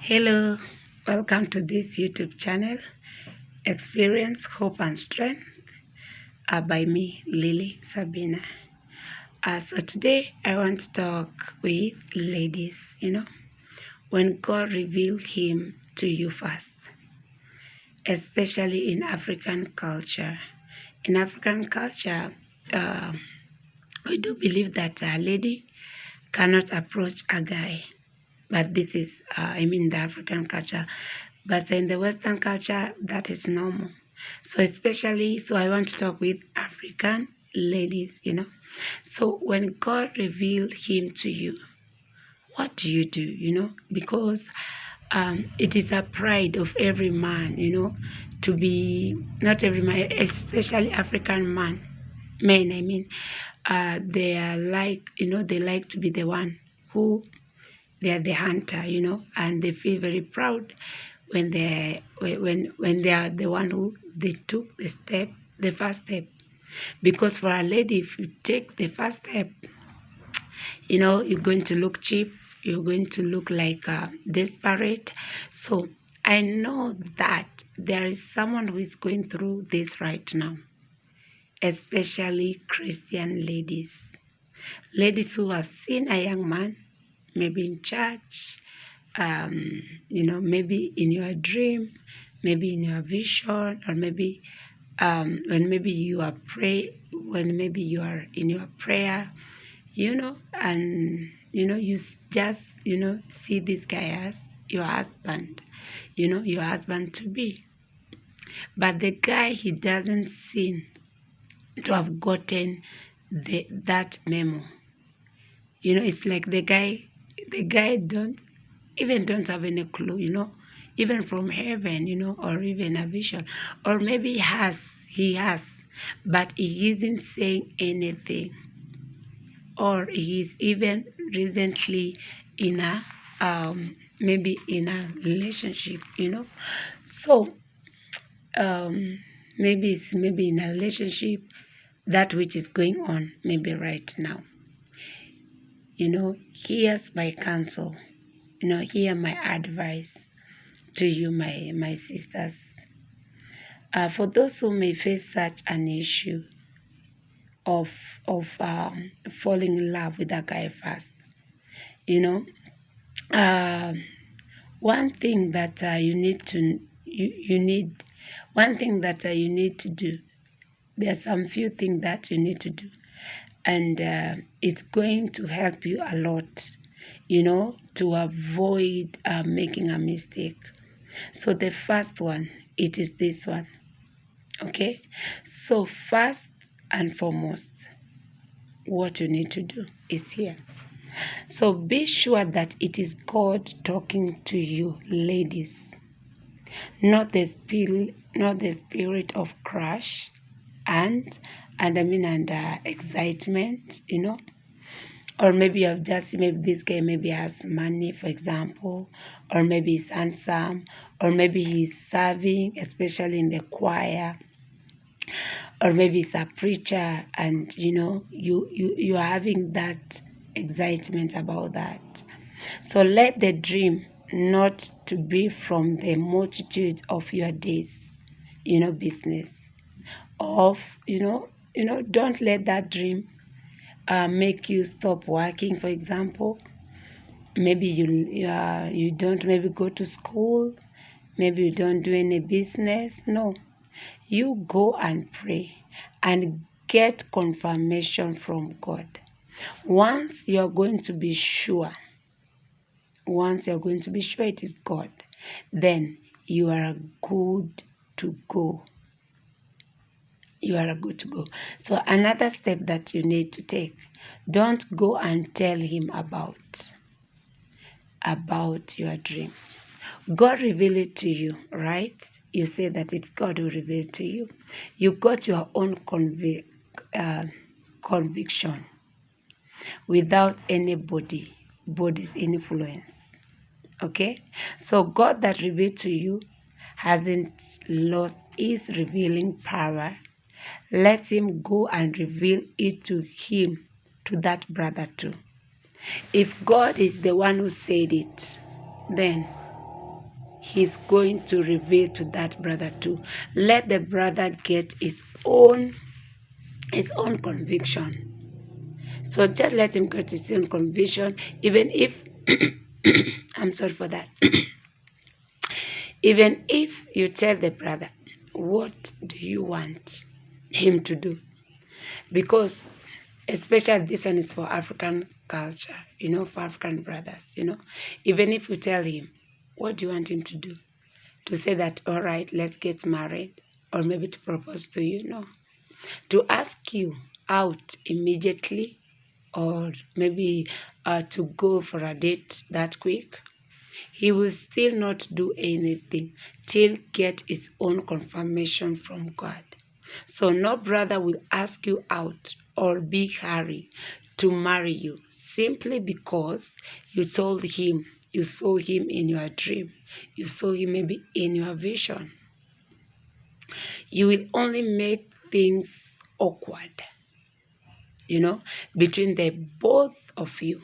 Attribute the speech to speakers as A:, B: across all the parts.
A: Hello, welcome to this YouTube channel, Experience, Hope and Strength, by me, Lily Sabina. So today I want to talk with ladies, when God revealed Him to you first, especially in African culture. In African culture, we do believe that a lady cannot approach a guy. But this is, the African culture. But in the Western culture, that is normal. So I want to talk with African ladies, So when God revealed Him to you, what do you do, Because it is a pride of every man, to be, not every man, especially African men, they are like, they like to be the one who they are the hunter, and they feel very proud when they are the one who they took the first step. Because for a lady, if you take the first step, you're going to look cheap, you're going to look like desperate. So I know that there is someone who is going through this right now, especially Christian ladies who have seen a young man, maybe in church, maybe in your dream, maybe in your vision, or maybe when maybe you are when maybe you are in your prayer, and you just see this guy as your husband, your husband to be, but the guy, he doesn't seem to have gotten that memo. It's like the guy don't have any clue, even from heaven, or even a vision, or maybe he has, but he isn't saying anything, or he is even recently in a maybe in a relationship, so maybe in a relationship, that which is going on maybe right now. Here's my counsel, hear my advice to you, my sisters. For those who may face such an issue of falling in love with a guy fast, one thing that you need to do. There are some few things that you need to do, and it's going to help you a lot, to avoid making a mistake. So the first one, it is this one, okay? So first and foremost, what you need to do is here. So be sure that it is God talking to you, ladies, not the spirit of crush and excitement, or maybe maybe this guy maybe has money, for example, or maybe he's handsome, or maybe he's serving, especially in the choir, or maybe he's a preacher, and you're having that excitement about that. So let the dream not to be from the multitude of your days, business of, don't let that dream make you stop working. For example, maybe you don't maybe go to school, maybe you don't do any business. No, you go and pray and get confirmation from God. Once you're going to be sure it is God, then you are good to go. So another step that you need to take, don't go and tell him about your dream. God revealed it to you, right? You say that it's God who revealed it to you. You got your own conviction without body's influence. Okay? So God that revealed to you hasn't lost his revealing power. Let him go and reveal it to that brother too. If God is the one who said it, then He's going to reveal to that brother too. Let the brother get his own conviction. So just let him get his own conviction, even if I'm sorry for that. Even if you tell the brother, what do you want him to do? Because especially this one is for African culture, for African brothers, Even if you tell him, what do you want him to do? To say that, all right, let's get married, or maybe to propose to you? No. To ask you out immediately, or maybe to go for a date that quick, he will still not do anything till get his own confirmation from God. So no brother will ask you out or be hurry to marry you simply because you told him, you saw him in your dream, you saw him maybe in your vision. You will only make things awkward, between the both of you.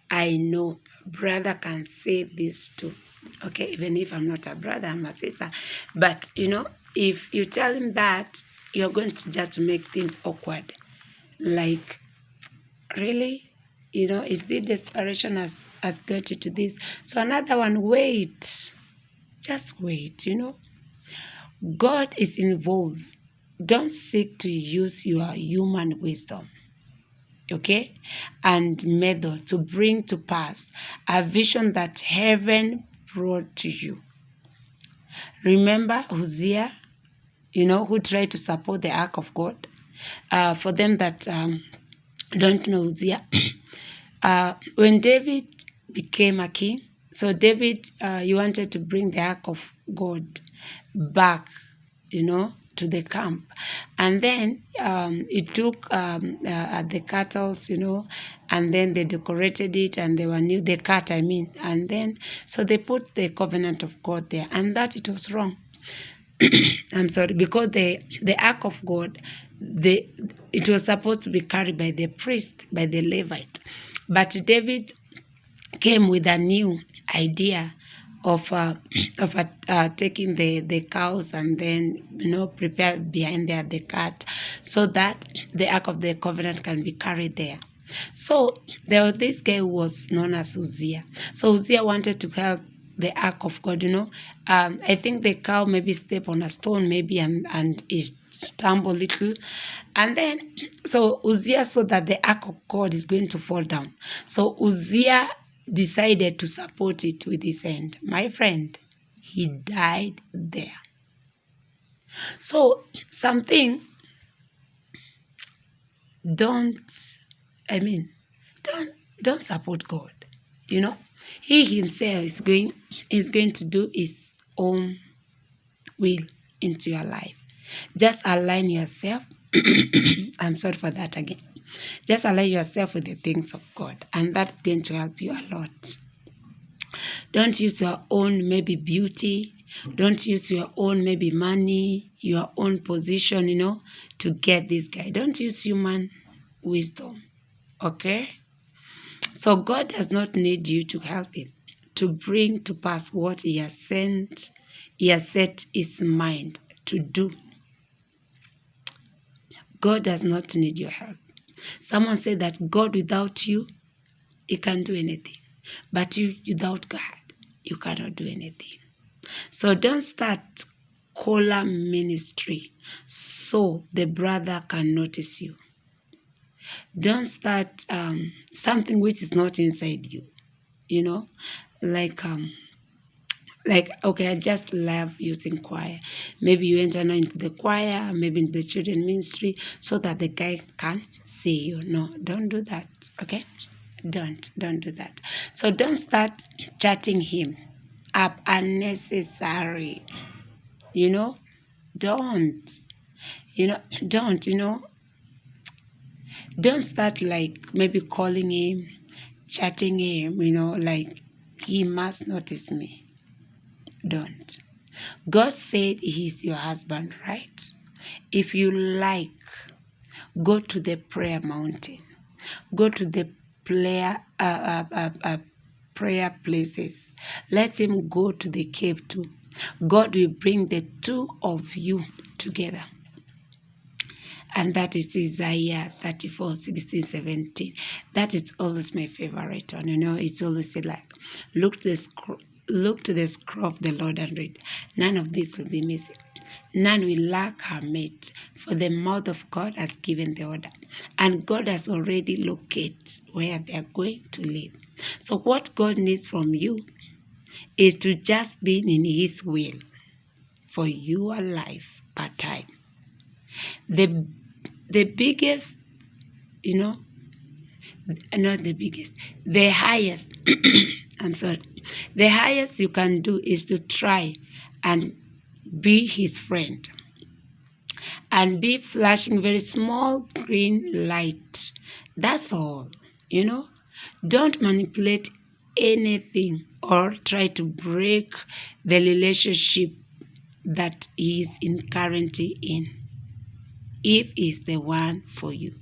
A: I know brother can say this too. Okay, even if I'm not a brother, I'm a sister. But, if you tell him that, you're going to just make things awkward. Like, really? Is the desperation has got you to this? So another one, wait. Just wait, God is involved. Don't seek to use your human wisdom, okay, and method to bring to pass a vision that heaven brought to you. Remember Hosea, who tried to support the ark of God. For them that don't know Hosea, when David became a king, so David, he wanted to bring the ark of God back, to the camp. And then it took the cattle, and then they decorated it, and they were new, the cat, and then, so they put the covenant of God there, and that it was wrong. I'm sorry, because the ark of God, it was supposed to be carried by the priest, by the Levite. But David came with a new idea of taking the cows and then prepare behind there the cart, so that the ark of the covenant can be carried there. So there was this guy who was known as Uzziah. So Uzziah wanted to help the ark of God. I think the cow maybe step on a stone maybe and it stumble little, and then so Uzziah saw that the ark of God is going to fall down. So Uzziah decided to support it with his hand. My friend, he died there. So something, don't support God. He himself is going to do his own will into your life. Just align yourself. I'm sorry for that again. Just align yourself with the things of God, and that's going to help you a lot. Don't use your own maybe beauty. Don't use your own maybe money, your own position, to get this guy. Don't use human wisdom, okay? So God does not need you to help him to bring to pass what he has set his mind to do. God does not need your help. Someone said that God without you, he can't do anything. But you without God, you cannot do anything. So don't start collar ministry so the brother can notice you. Don't start something which is not inside you. Like okay, I just love using choir. Maybe you enter now into the choir, maybe in the children ministry, so that the guy can see you. No, don't do that. Okay, don't do that. So don't start chatting him up unnecessary. Don't start like maybe calling him, chatting him, like he must notice me. Don't. God said he's your husband, right? If you like, go to the prayer mountain. Go to the prayer places. Let him go to the cave too. God will bring the two of you together. And that is Isaiah 34, 16, 17. That is always my favorite one. It's always like, look to the scroll of the Lord and read. None of this will be missing. None will lack her mate, for the mouth of God has given the order. And God has already located where they are going to live. So what God needs from you is to just be in his will for your life part-time. The biggest, not the biggest, the highest, the highest you can do is to try and be his friend and be flashing very small green light. That's all, Don't manipulate anything or try to break the relationship that he is currently in, if he's the one for you,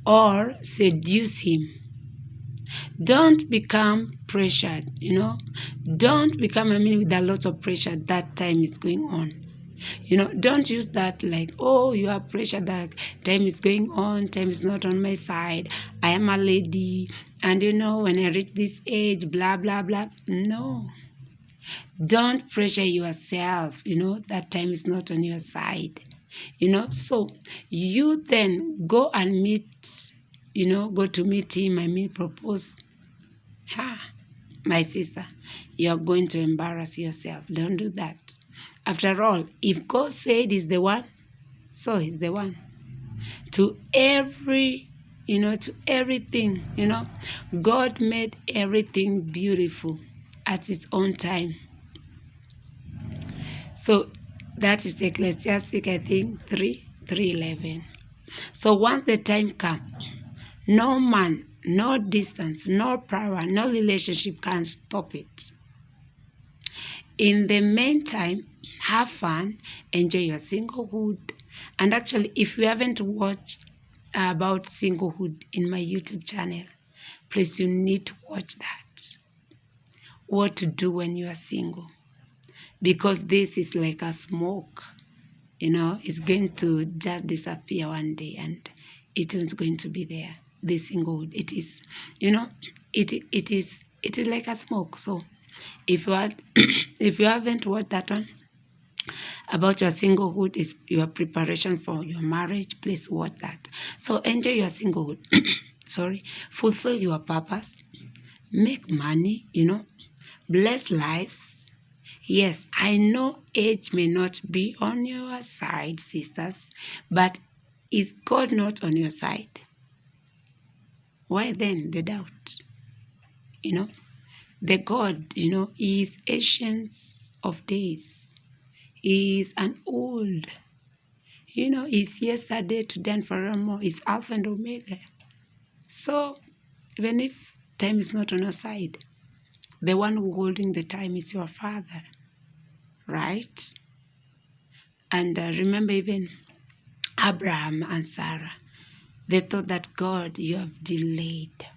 A: or seduce him. Don't become pressured, Don't become, with a lot of pressure that time is going on. Don't use that like, oh, you are pressured that time is going on, time is not on my side, I am a lady, and when I reach this age, blah, blah, blah. No. Don't pressure yourself, that time is not on your side. So you then go and meet, go to meet him, propose. My sister, you're going to embarrass yourself. Don't do that. After all, if God said he's the one, so he's the one. To everything, God made everything beautiful at its own time. So that is Ecclesiastic, I think, 3:11. So once the time comes, no man, no distance, no power, no relationship can stop it. In the meantime, have fun, enjoy your singlehood. And actually, if you haven't watched about singlehood in my YouTube channel, please, you need to watch that. What to do when you are single. Because this is like a smoke, it's going to just disappear one day and it is going to be there. The singlehood, it is, it is like a smoke. So if you haven't watched that one about your singlehood, is your preparation for your marriage, please watch that. So enjoy your singlehood. Fulfill your purpose, make money, bless lives. Yes, I know age may not be on your side, sisters, but is God not on your side? Why then the doubt? The God, He is ancient of days. He is an old, He's yesterday, today, and forevermore. He's Alpha and Omega. So even if time is not on your side, the one who holding the time is your Father, right? And remember, even Abraham and Sarah, they thought that, God, you have delayed.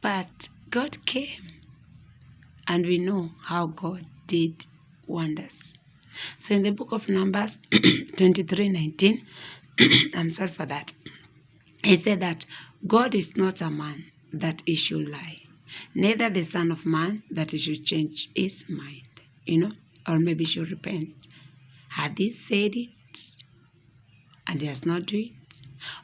A: But God came. And we know how God did wonders. So in the book of Numbers 23:19, I'm sorry for that. He said that God is not a man that he should lie, neither the son of man that he should change his mind, or maybe should repent. Had he said it and he has not do it?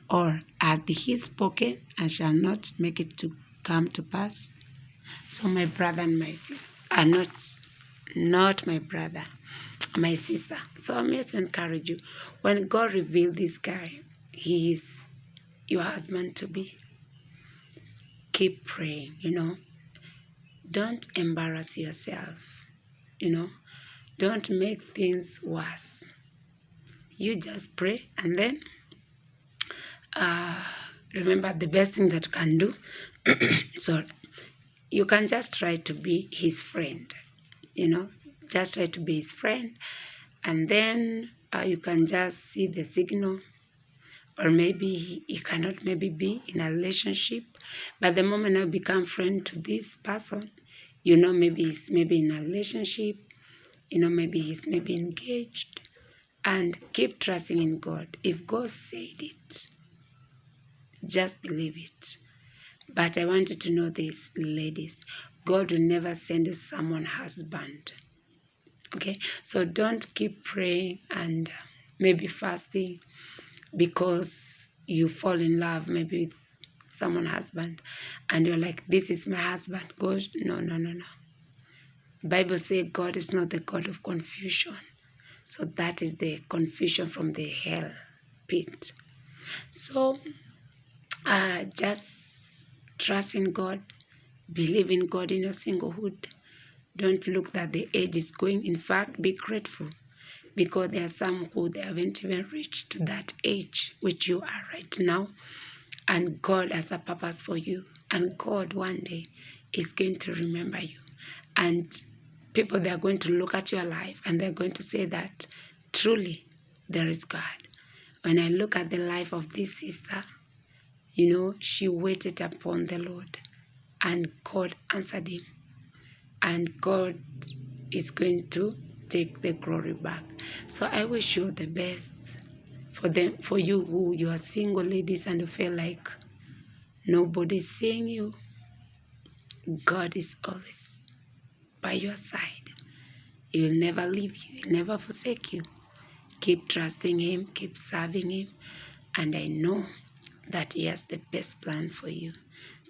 A: Or had he spoken and shall not make it to come to pass? So my brother and my sister are not my brother, my sister. So I'm here to encourage you. When God revealed this guy, he is your husband to be. Keep praying, Don't embarrass yourself, Don't make things worse. You just pray, and then remember the best thing that you can do. So you can just try to be his friend, just try to be his friend, and then you can just see the signal or maybe he cannot maybe be in a relationship. But the moment I become friend to this person, maybe he's maybe in a relationship, maybe he's maybe engaged. And keep trusting in God. If God said it, just believe it. But I want you to know this, ladies. God will never send someone husband. Okay? So don't keep praying and maybe fasting because you fall in love maybe with someone's husband and you're like, this is my husband. God, no. Bible says God is not the God of confusion. So that is the confusion from the hell pit. So just trust in God, believe in God in your singlehood. Don't look that the age is going. In fact, be grateful because there are some who they haven't even reached to that age which you are right now. And God has a purpose for you. And God one day is going to remember you. And people, they are going to look at your life and they're going to say that truly there is God. When I look at the life of this sister, she waited upon the Lord and God answered him. And God is going to take the glory back. So I wish you the best for you who you are single ladies and you feel like nobody's seeing you. God is always by your side. He will never leave you. He will never forsake you. Keep trusting him. Keep serving him. And I know that he has the best plan for you.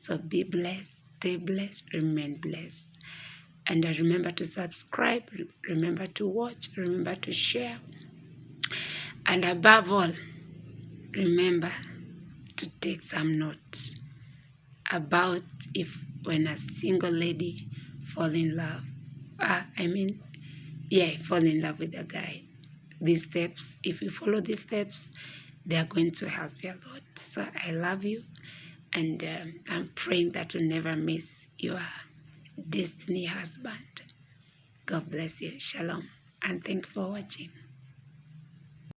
A: So be blessed. Stay blessed. Remain blessed. And remember to subscribe. Remember to watch. Remember to share. And above all, remember to take some notes about when a single lady fall in love. Fall in love with a guy. These steps, if you follow these steps, they are going to help you a lot. So I love you, and I'm praying that you never miss your destiny husband. God bless you. Shalom, and thank you for watching.